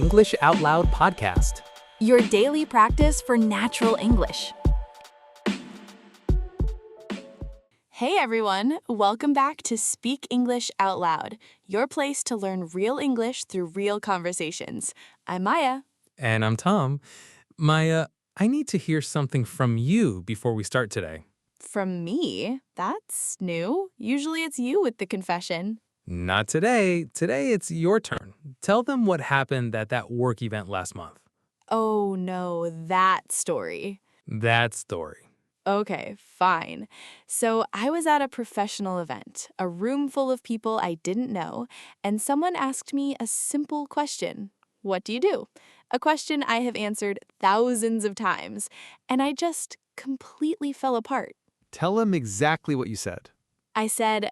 English Out Loud podcast. Your daily practice for natural English. Hey everyone, welcome back to Speak English Out Loud, your place to learn real English through real conversations. I'm Maya. And I'm Tom. Maya, I need to hear something from you before we start today. From me? That's new. Usually it's you with the confession. Not today. Today it's your turn. Tell them what happened at that work event last month. Oh no, that story. That story. Okay, fine. So I was at a professional event, a room full of people I didn't know, and someone asked me a simple question. What do you do? A question I have answered thousands of times, and I just completely fell apart. Tell them exactly what you said. I said,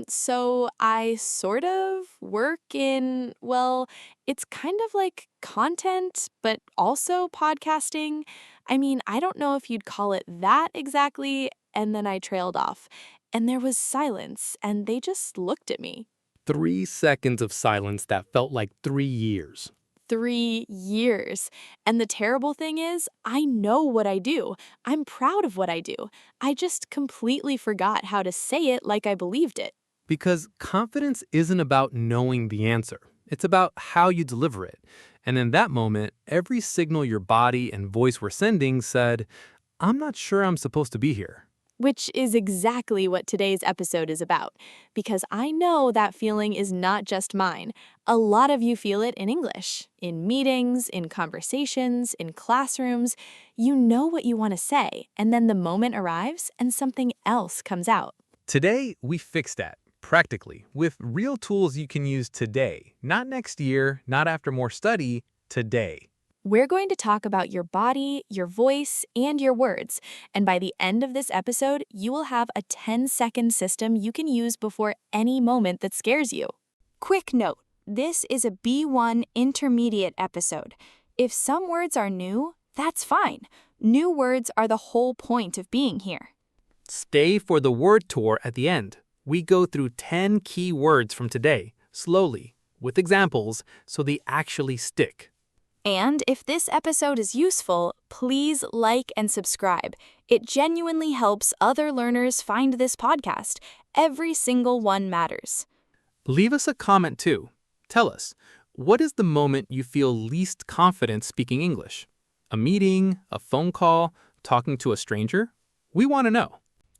so I sort of work in, well, it's kind of like content, but also podcasting. I mean, I don't know if you'd call it that exactly. And then I trailed off. And there was silence, and they just looked at me. 3 seconds of silence that felt like 3 years. 3 years. And the terrible thing is, I know what I do. I'm proud of what I do. I just completely forgot how to say it like I believed it. Because confidence isn't about knowing the answer. It's about how you deliver it. And in that moment, every signal your body and voice were sending said, I'm not sure I'm supposed to be here. Which is exactly what today's episode is about. Because I know that feeling is not just mine. A lot of you feel it in English. In meetings, in conversations, in classrooms. You know what you want to say, and then the moment arrives and something else comes out. Today, we fix that, practically, with real tools you can use today. Not next year, not after more study, today. We're going to talk about your body, your voice, and your words. And by the end of this episode, you will have a 10-second system you can use before any moment that scares you. Quick note, this is a B1 intermediate episode. If some words are new, that's fine. New words are the whole point of being here. Stay for the word tour at the end. We go through 10 key words from today, slowly, with examples, so they actually stick. And if this episode is useful, please like and subscribe. It genuinely helps other learners find this podcast. Every single one matters. Leave us a comment too. Tell us, what is the moment you feel least confident speaking English? A meeting, a phone call, talking to a stranger? We want to know.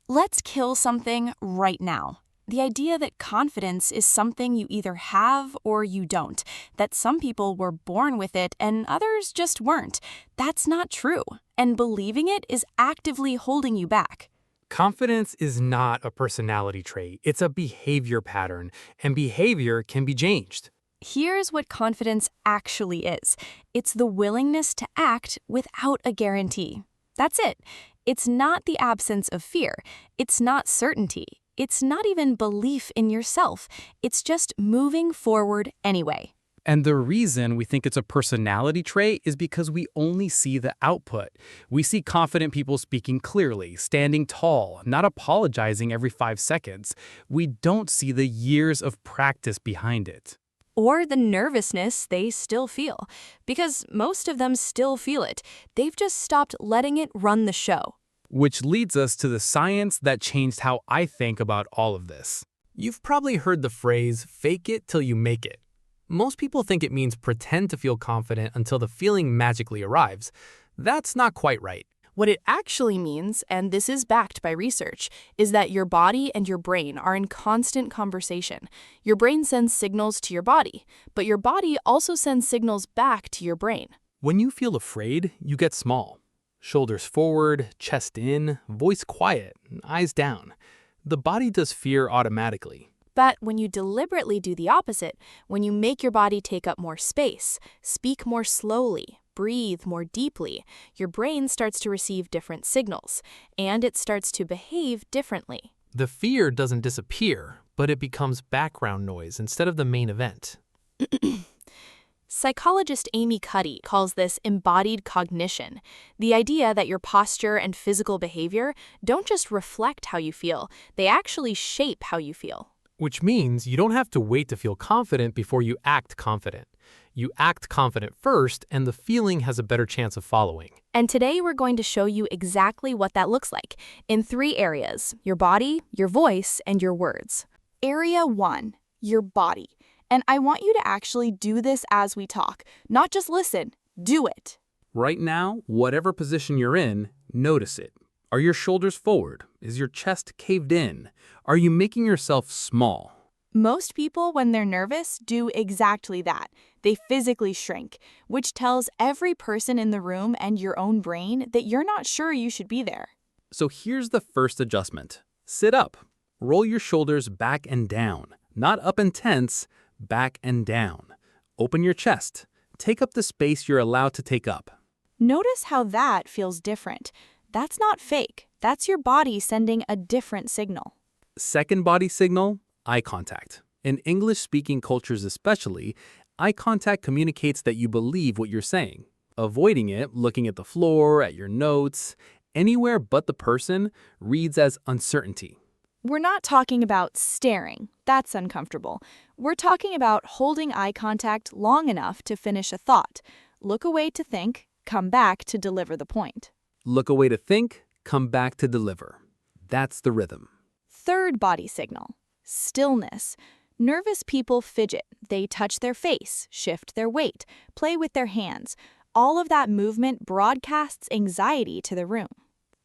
Let's kill something right now. The idea that confidence is something you either have or you don't, that some people were born with it and others just weren't. That's not true, and believing it is actively holding you back. Confidence is not a personality trait. It's a behavior pattern, and behavior can be changed. Here's what confidence actually is. It's the willingness to act without a guarantee. That's it. It's not the absence of fear. It's not certainty. It's not even belief in yourself. It's just moving forward anyway. And the reason we think it's a personality trait is because we only see the output. We see confident people speaking clearly, standing tall, not apologizing every 5 seconds. We don't see the years of practice behind it. Or the nervousness they still feel. Because most of them still feel it. They've just stopped letting it run the show. Which leads us to the science that changed how I think about all of this. You've probably heard the phrase, fake it till you make it. Most people think it means pretend to feel confident until the feeling magically arrives. That's not quite right. What it actually means, and this is backed by research, is that your body and your brain are in constant conversation. Your brain sends signals to your body, but your body also sends signals back to your brain. When you feel afraid, you get small. Shoulders forward, chest in, voice quiet, eyes down. The body does fear automatically. But when you deliberately do the opposite, when you make your body take up more space, speak more slowly, breathe more deeply, your brain starts to receive different signals, and it starts to behave differently. The fear doesn't disappear, but it becomes background noise instead of the main event. Psychologist Amy Cuddy calls this embodied cognition, the idea that your posture and physical behavior don't just reflect how you feel, they actually shape how you feel. Which means you don't have to wait to feel confident before you act confident. You act confident first, and the feeling has a better chance of following. And today we're going to show you exactly what that looks like in 3 areas: your body, your voice, and your words. Area 1, your body. And I want you to actually do this as we talk, not just listen, do it. Right now, whatever position you're in, notice it. Are your shoulders forward? Is your chest caved in? Are you making yourself small? Most people, when they're nervous, do exactly that. They physically shrink, which tells every person in the room and your own brain that you're not sure you should be there. So here's the first adjustment. Sit up. Roll your shoulders back and down. Not up and tense, back and down. Open your chest. Take up the space you're allowed to take up. Notice how that feels different. That's not fake. That's your body sending a different signal. Second body signal, eye contact. In English-speaking cultures especially, eye contact communicates that you believe what you're saying. Avoiding it, looking at the floor, at your notes, anywhere but the person, reads as uncertainty. We're not talking about staring. That's uncomfortable. We're talking about holding eye contact long enough to finish a thought. Look away to think, come back to deliver the point. Look away to think, come back to deliver. That's the rhythm. Third body signal, stillness. Nervous people fidget. They touch their face, shift their weight, play with their hands. All of that movement broadcasts anxiety to the room.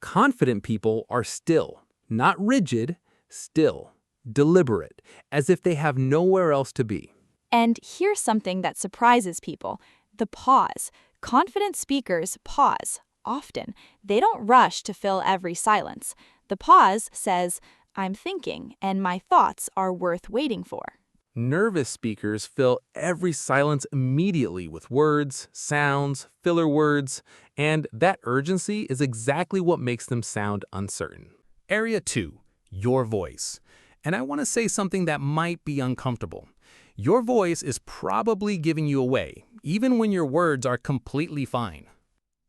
Confident people are still, not rigid, still, deliberate, as if they have nowhere else to be. And here's something that surprises people: the pause. Confident speakers pause often. They don't rush to fill every silence. The pause says, "I'm thinking, and my thoughts are worth waiting for." Nervous speakers fill every silence immediately with words, sounds, filler words, and that urgency is exactly what makes them sound uncertain. Area 2, your voice. And I want to say something that might be uncomfortable. Your voice is probably giving you away, even when your words are completely fine.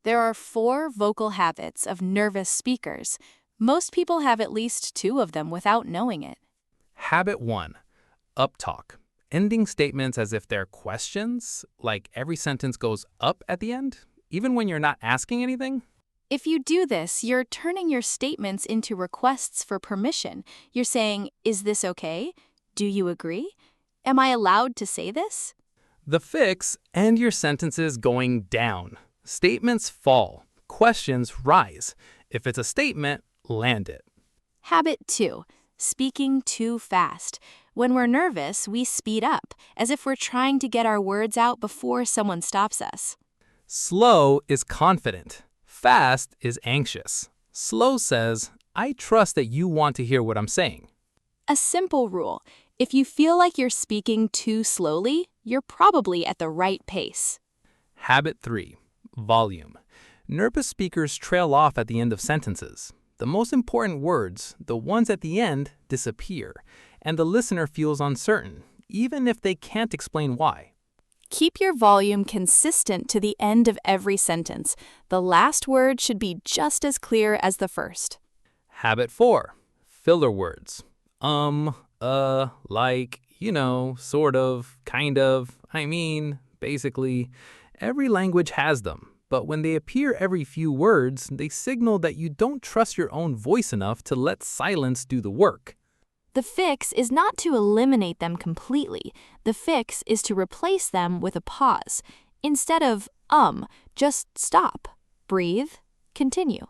There are 4 vocal habits of nervous speakers. Most people have at least 2 of them without knowing it. Habit 1, uptalk. Ending statements as if they're questions, like every sentence goes up at the end, even when you're not asking anything. If you do this, you're turning your statements into requests for permission. You're saying, "Is this okay? Do you agree? Am I allowed to say this?" The fix, end your sentences going down. Statements fall. Questions rise. If it's a statement, land it. Habit 2, speaking too fast. When we're nervous, we speed up, as if we're trying to get our words out before someone stops us. Slow is confident. Fast is anxious. Slow says, I trust that you want to hear what I'm saying. A simple rule: if you feel like you're speaking too slowly, you're probably at the right pace. Habit 3, volume. Nervous speakers trail off at the end of sentences. The most important words, the ones at the end, disappear, and the listener feels uncertain, even if they can't explain why. Keep your volume consistent to the end of every sentence. The last word should be just as clear as the first. Habit 4, filler words. Like, sort of, kind of, I mean, basically. Every language has them, but when they appear every few words, they signal that you don't trust your own voice enough to let silence do the work. The fix is not to eliminate them completely. The fix is to replace them with a pause. Instead of just stop, breathe, continue.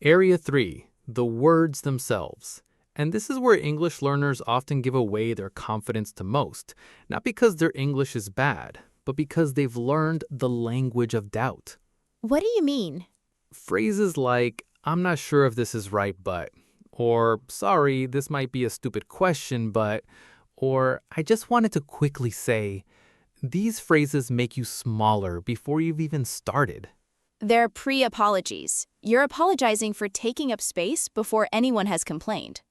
Area 3, the words themselves. And this is where English learners often give away their confidence to most, not because their English is bad, but because they've learned the language of doubt. What do you mean? Phrases like, "I'm not sure if this is right, but," or "Sorry, this might be a stupid question, but," or "I just wanted to quickly say." These phrases make you smaller before you've even started. They're pre-apologies. You're apologizing for taking up space before anyone has complained.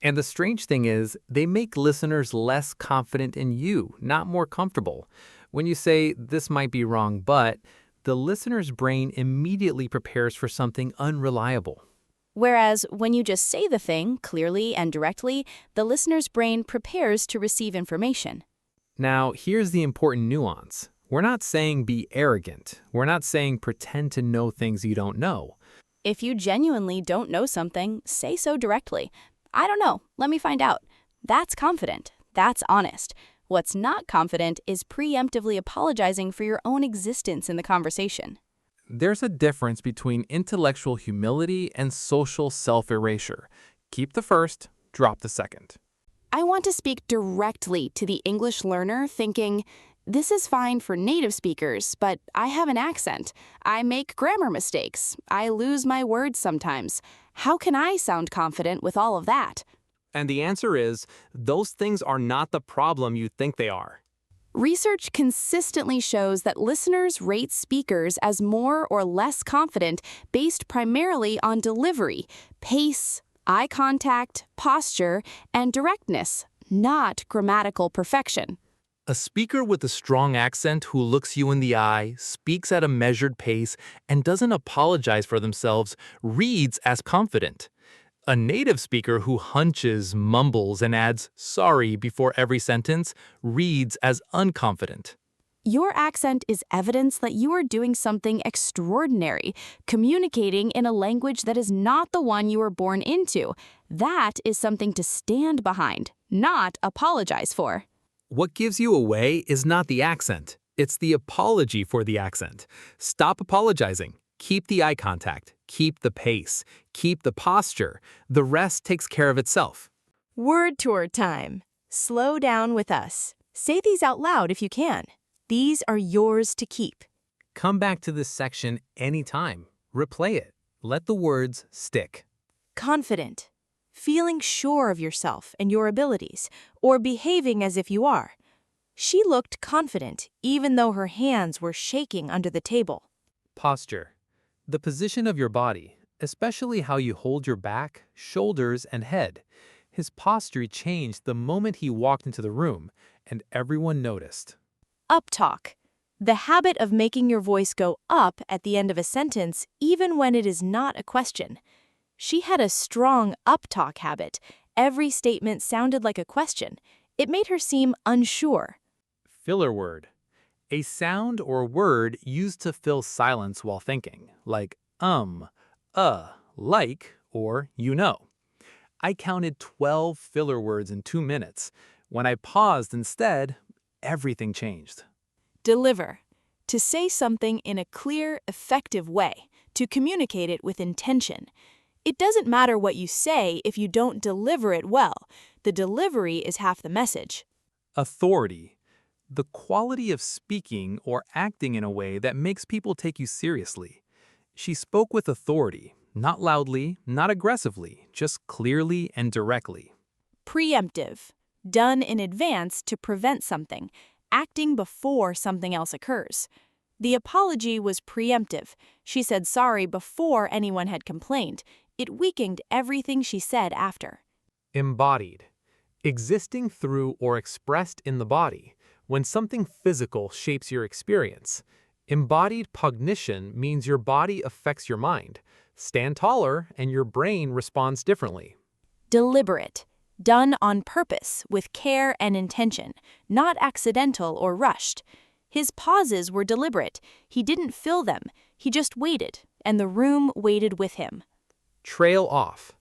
And the strange thing is, they make listeners less confident in you, not more comfortable. When you say, "This might be wrong, but," the listener's brain immediately prepares for something unreliable. Whereas when you just say the thing clearly and directly, the listener's brain prepares to receive information. Now, here's the important nuance. We're not saying be arrogant. We're not saying pretend to know things you don't know. If you genuinely don't know something, say so directly. I don't know, let me find out. That's confident. That's honest. What's not confident is preemptively apologizing for your own existence in the conversation. There's a difference between intellectual humility and social self-erasure. Keep the first, drop the second. I want to speak directly to the English learner thinking, this is fine for native speakers, but I have an accent. I make grammar mistakes. I lose my words sometimes. How can I sound confident with all of that? And the answer is, those things are not the problem you think they are. Research consistently shows that listeners rate speakers as more or less confident based primarily on delivery, pace, eye contact, posture, and directness, not grammatical perfection. A speaker with a strong accent who looks you in the eye, speaks at a measured pace, and doesn't apologize for themselves reads as confident. A native speaker who hunches, mumbles, and adds sorry before every sentence reads as unconfident. Your accent is evidence that you are doing something extraordinary, communicating in a language that is not the one you were born into. That is something to stand behind, not apologize for. What gives you away is not the accent. It's the apology for the accent. Stop apologizing. Keep the eye contact. Keep the pace. Keep the posture. The rest takes care of itself. Word tour time. Slow down with us. Say these out loud if you can. These are yours to keep. Come back to this section anytime. Replay it. Let the words stick. Confident. Feeling sure of yourself and your abilities, or behaving as if you are. She looked confident, even though her hands were shaking under the table. Posture. The position of your body, especially how you hold your back, shoulders, and head. His posture changed the moment he walked into the room, and everyone noticed. Uptalk. The habit of making your voice go up at the end of a sentence, even when it is not a question. She had a strong uptalk habit. Every statement sounded like a question. It made her seem unsure. Filler word. A sound or word used to fill silence while thinking, like like, or you know. I counted 12 filler words in 2 minutes. When I paused instead, everything changed. Deliver. To say something in a clear, effective way. To communicate it with intention. It doesn't matter what you say if you don't deliver it well. The delivery is half the message. Authority. The quality of speaking or acting in a way that makes people take you seriously. She spoke with authority, not loudly, not aggressively, just clearly and directly. Preemptive. Done in advance to prevent something, acting before something else occurs. The apology was preemptive. She said sorry before anyone had complained. It weakened everything she said after. Embodied. Existing through or expressed in the body, when something physical shapes your experience. Embodied cognition means your body affects your mind. Stand taller and your brain responds differently. Deliberate. Done on purpose, with care and intention, not accidental or rushed. His pauses were deliberate. He didn't fill them. He just waited, and the room waited with him. Trail off.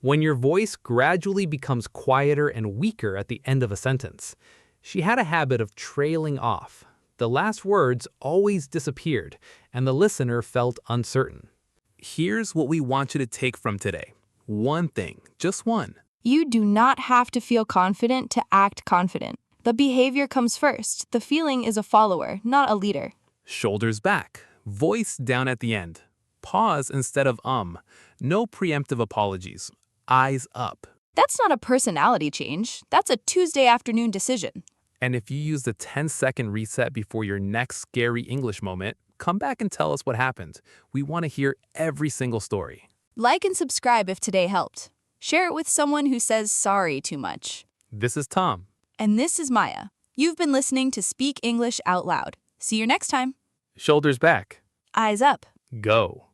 When your voice gradually becomes quieter and weaker at the end of a sentence. She had a habit of trailing off. The last words always disappeared, and the listener felt uncertain. Here's what we want you to take from today. One thing, just one. You do not have to feel confident to act confident. The behavior comes first. The feeling is a follower, not a leader. Shoulders back, voice down at the end. Pause instead of No preemptive apologies. Eyes up. That's not a personality change. That's a Tuesday afternoon decision. And if you use the 10-second reset before your next scary English moment, come back and tell us what happened. We want to hear every single story. Like and subscribe if today helped. Share it with someone who says sorry too much. This is Tom. And this is Maya. You've been listening to Speak English Out Loud. See you next time. Shoulders back. Eyes up. Go.